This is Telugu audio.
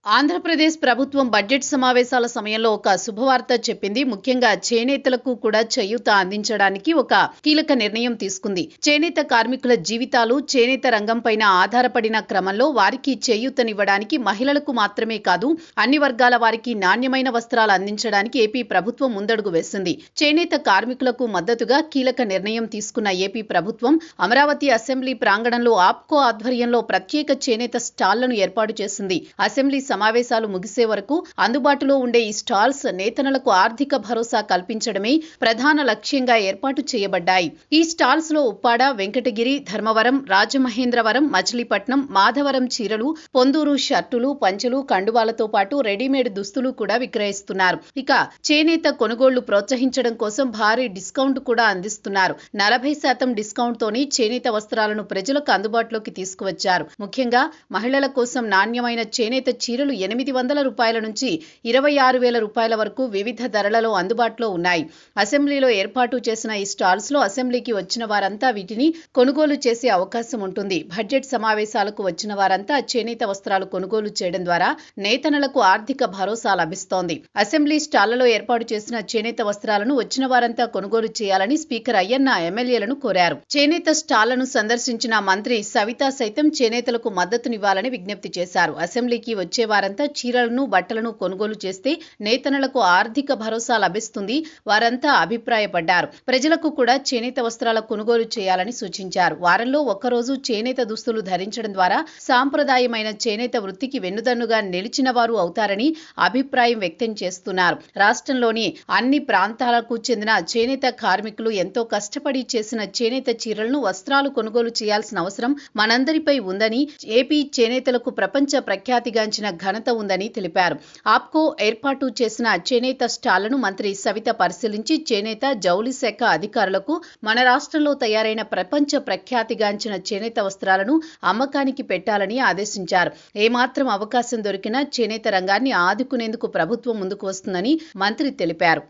ఆంధ్రప్రదేశ్ ప్రభుత్వం బడ్జెట్ సమావేశాల సమయంలో ఒక శుభవార్త చెప్పింది. ముఖ్యంగా చేనేతలకు కూడా చేయూత అందించడానికి ఒక కీలక నిర్ణయం తీసుకుంది. చేనేత కార్మికుల జీవితాలు చేనేత రంగంపైన ఆధారపడిన క్రమంలో వారికి చేయూతనివ్వడానికి మహిళలకు మాత్రమే కాదు అన్ని వర్గాల వారికి నాణ్యమైన వస్త్రాలు అందించడానికి ఏపీ ప్రభుత్వం ముందడుగు వేసింది. చేనేత కార్మికులకు మద్దతుగా కీలక నిర్ణయం తీసుకున్న ఏపీ ప్రభుత్వం అమరావతి అసెంబ్లీ ప్రాంగణంలో ఆప్కో ఆధ్వర్యంలో ప్రత్యేక చేనేత స్టాళ్లను ఏర్పాటు చేసింది. అసెంబ్లీ సమావేశాలు ముగిసే వరకు అందుబాటులో ఉండే ఈ స్టాల్స్ నేతన్నలకు ఆర్థిక భరోసా కల్పించడమే ప్రధాన లక్ష్యంగా ఏర్పాటు చేయబడ్డాయి. ఈ స్టాల్స్ లో ఉప్పాడ, వెంకటగిరి, ధర్మవరం, రాజమహేంద్రవరం, మచిలీపట్నం, మాధవరం చీరలు, పొందూరు షర్టులు, పంచెలు, కండువాలతో పాటు రెడీమేడ్ దుస్తులు కూడా విక్రయిస్తున్నారు. ఇక చేనేత కొనుగోళ్లు ప్రోత్సహించడం కోసం భారీ డిస్కౌంట్ కూడా అందిస్తున్నారు. 40% డిస్కౌంట్ తోని చేనేత వస్త్రాలను ప్రజలకు అందుబాటులోకి తీసుకువచ్చారు. ముఖ్యంగా మహిళల కోసం నాణ్యమైన చేనేత చీరలు 800 రూపాయల నుంచి 26,000 రూపాయల వరకు వివిధ ధరలలో అందుబాటులో ఉన్నాయి. అసెంబ్లీలో ఏర్పాటు చేసిన ఈ స్టాల్స్ లో అసెంబ్లీకి వచ్చిన వారంతా వీటిని కొనుగోలు చేసే అవకాశం ఉంటుంది. బడ్జెట్ సమావేశాలకు వచ్చిన వారంతా చేనేత వస్త్రాలు కొనుగోలు చేయడం ద్వారా నేతన్నలకు ఆర్థిక భరోసా లభిస్తోంది. అసెంబ్లీ స్టాళ్లలో ఏర్పాటు చేసిన చేనేత వస్త్రాలను వచ్చిన వారంతా కొనుగోలు చేయాలని స్పీకర్ అయ్యన్న ఎమ్మెల్యేలను కోరారు. చేనేత స్టాళ్లను సందర్శించిన మంత్రి సవిత సైతం చేనేతలకు మద్దతునివ్వాలని విజ్ఞప్తి చేశారు. అసెంబ్లీకి వచ్చే వారంతా చీరలను, బట్టలను కొనుగోలు చేస్తే నేతన్నలకు ఆర్థిక భరోసా లభిస్తుంది. వారంతా అభిప్రాయపడ్డారు. ప్రజలకు కూడా చేనేత వస్త్రాల కొనుగోలు చేయాలని సూచించారు. వారంలో ఒక్కరోజు చేనేత దుస్తులు ధరించడం ద్వారా సాంప్రదాయమైన చేనేత వృత్తికి వెన్నుదన్నుగా నిలిచిన వారు అవుతారని అభిప్రాయం వ్యక్తం చేస్తున్నారు. రాష్ట్రంలోని అన్ని ప్రాంతాలకు చెందిన చేనేత కార్మికులు ఎంతో కష్టపడి చేసిన చేనేత చీరలను, వస్త్రాలు కొనుగోలు చేయాల్సిన అవసరం మనందరిపై ఉందని, ఏపీ చేనేతలకు ప్రపంచ ప్రఖ్యాతిగాంచిన ఘనత ఉందని తెలిపారు. ఆప్కో ఏర్పాటు చేసిన చేనేత స్టాళ్లను మంత్రి సవిత పరిశీలించి చేనేత, జౌళి శాఖ అధికారులకు మన రాష్ట్రంలో తయారైన ప్రపంచ ప్రఖ్యాతిగాంచిన చేనేత వస్త్రాలను అమ్మకానికి పెట్టాలని ఆదేశించారు. ఏమాత్రం అవకాశం దొరికినా చేనేత రంగాన్ని ఆదుకునేందుకు ప్రభుత్వం ముందుకు వస్తుందని మంత్రి తెలిపారు.